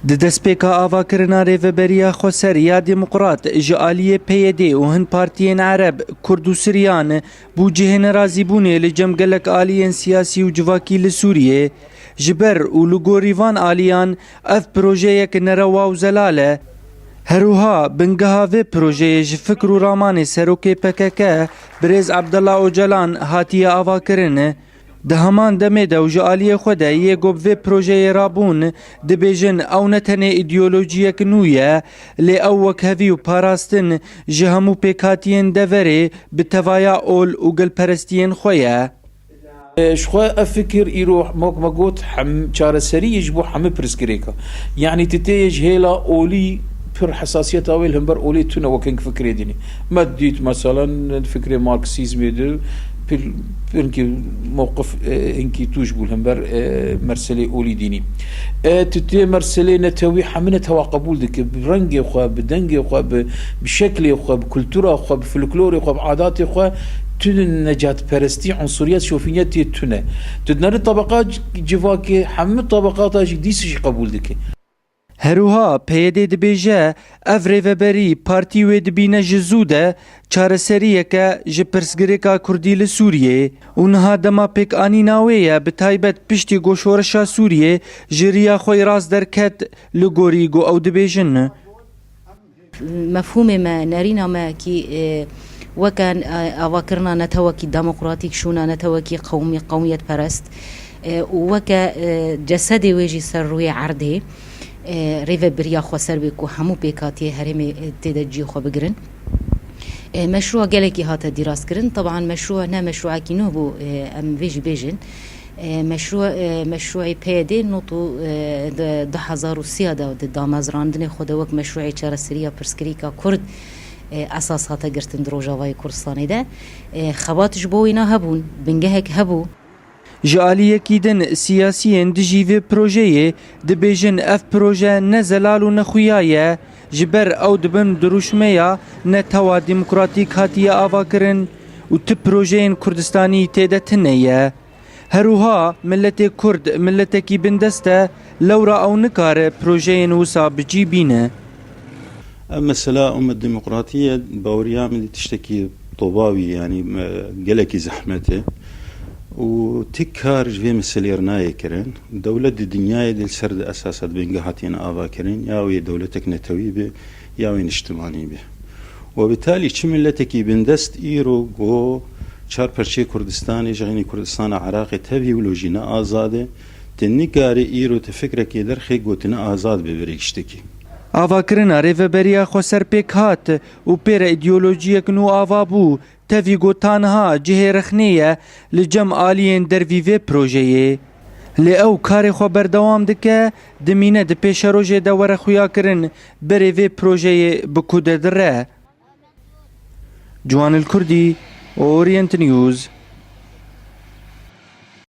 د دەستپێکە ئاواکردنا رێڤەبەریە خۆسەریە دموقرات ji aliyê PYD û hin partiyên Ereb, Kurd û Siryan bû cihêne razîbûnê li cem gelek aliyên siyasî û civakî li Sûriyê ji ber û li gorî van aliyan ev projeyek nerewa û zelal e. Herûha bingeha vê projeyê ji fikr û ramanê serokê PKK Birêz Ebdullah Öcalan hatiye avakirin. Di heman demê de û ji aliyê xwe de yê got vê projeyê rabûn dibêjin ew ne tenê îdeolojiyek nû ye, lê ew wek hevî û parastin ji hemû pêkhatiyên deverê bi tevaya ol û gilperestiyên xwe ye. شخوا افكر يروح موك ما قلت چارەسەری يجبو حمى برسكريكا يعني تتيج هيلا اولي بر حساسية اويل هم بر اولي تونا وكنك فكري ديني ما ديت مثلا فكري ماركسيزم يدل بينكي موقف انكي توجبو هم بر مرسلي اولي ديني تتي مرسلي نتوي حمنا توا قبول دك برنجي خو بدنجي خو بشكل خو بكولتورا خو بفلكلور خو بعادات خو تون نجات پرستی عنصریت شوفینیتی تونه تدنر طبقات جواکی همه طبقات دیسش قبول دکه هروها پیده دبیجه اف ریوبری پارتی و دبینه جزوده چارەسەریە کە ji pirsgirêka Kurdî li Sûriyê û niha dema pêkanînawê ye bi taybet piştî goşoreşa Sûriyê ji riya xwe rast derket li gorî got ew dibêjin مفهوم ما نارينا ما كي وكان أواكرنا نتوكي ديمقراطيك شونا نتوكي قومية برست وكا جسدي ويجي سروي عرضه ريفا بريا خو سربك وهمو بيكاتي هرمي تدجي خو بقرن مشروع قالكي هاتا دراس كرن طبعا مشروع نا مشروع كينو بو ام فيجي بيجن مشروعي پیده نوتو ده 2003 ده داماز راندن خود وک مشروعی چارەسەریە پرسکریکا کرد اساساتا گرتن دروجاوای کردستانی ده خباتش بو اینا هبون بنگهک هبو ji aliyekî din siyasiyên dijî vê projeyê dibêjin ev proje ne zelal û nexuya ye ji ber ew dibin dirûşmeya ne tewa demokratîk hatiye avakirin û ti projeyên Kurdistanî têde tune ye. Herûha milletê Kurd milletekî bindest e lewra ew nikare projeyên wisa bicî bîne. Mesela demokratiye bawriya milî tiştekî tobawî yani gelekî zehmetê û tik kar ji vê meselê re nayê kirin dewlet di dinyayê de li ser di esasat bingehatiyen avakirin ya wê dewletek netewî be ya wê niştimanî be. Webitalî çi milletekî bindest îro got çarperçê Kurdistanê ji xînî Kurdistana Iraqê tevî wilo jî ne azad e te nikarî îro te fikrekê derxê gotine azad be birêk ştekî. Avakirina rêveberiya xwe serpêk hat û pêre îdeolojiyek nû ava bû tevî gotanha cihê rexnê ye li cem aliyên dervî vê projeyê. Lê ew karê xwe berdewam dike dimîne di pêşerojê de were xuyakirin berê vê projeyê bi ku de dire. Ciwanil Kurdî, Orient News.